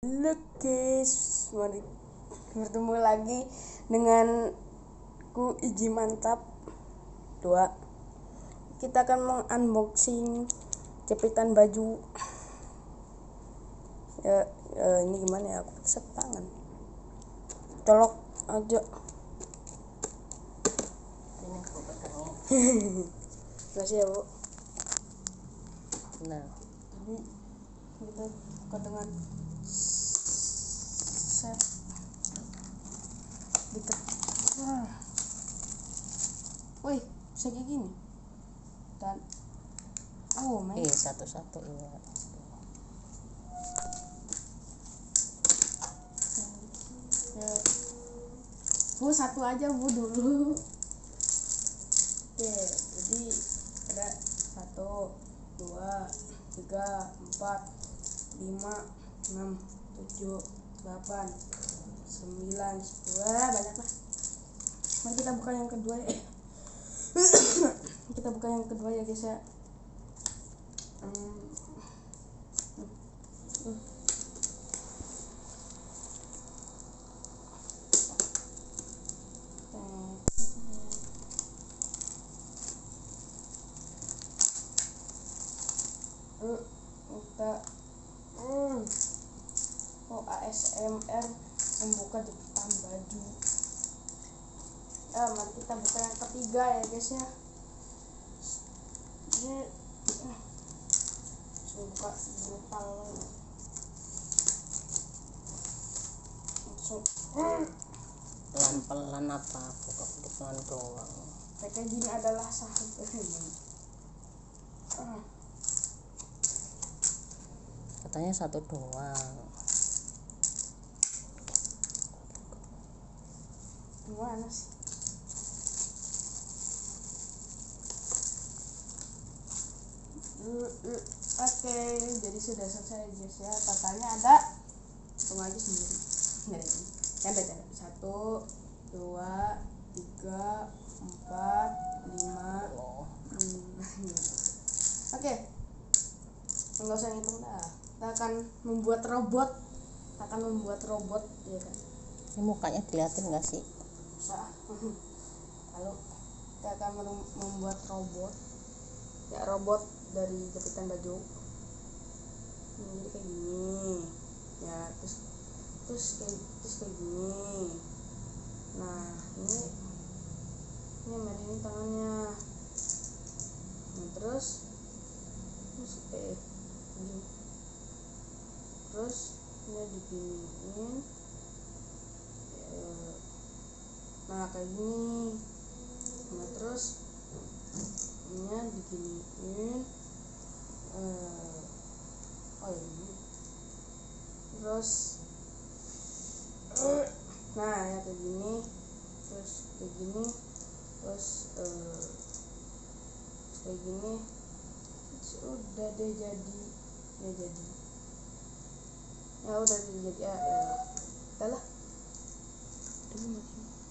Halo guys, mari bertemu lagi dengan ku Iji Mantap 2. Kita akan mengunboxing jepitan baju. Ini gimana ya, aku pakai tangan. Colok aja. Ini aku petangin. Makasih ya, Bu. Nah, Jadi kita buka dengan set dikit. Wih, bisa kayak gini. Dan satu-satu ya. Bu, satu aja Bu dulu. Oke, jadi ada 1, 2, 3, 4, 5, 6, 7, 8, 9, 10. Banyak lah. Mari kita buka yang kedua ya. Kita buka yang kedua ya guys ya. Kita ASMR membuka jepitan baju. Mari kita buka yang ketiga ya guys ya. Ini buka brutal langsung. Pelan-pelan apa? Buka pelan doang. Packaging adalah sahabat. Katanya satu doang. Gimana sih? Oke, jadi sudah selesai guys ya. Totalnya ada, hitung aja sendiri. Canda. 1, 2, 3, 4, 5, 6. Oke, nggak usah ngitung dah. Kita akan membuat robot. Ya kan. Ini mukanya dilihatin nggak sih? Bisa. Lalu kita akan membuat robot. Ya, robot dari jepitan baju. Jadi kayak gini. Ya, terus kayak gini. Nah, ini main ini tangannya. Nah, terus gini. Terus ini diginiin. Nah, kayak gini. Nah, terus ini diginiin. Ini. Terus nah ya kayak gini. Terus kayak gini. Terus kayak gini. Udah deh jadi. Ya udah jadi ya. Udah lah.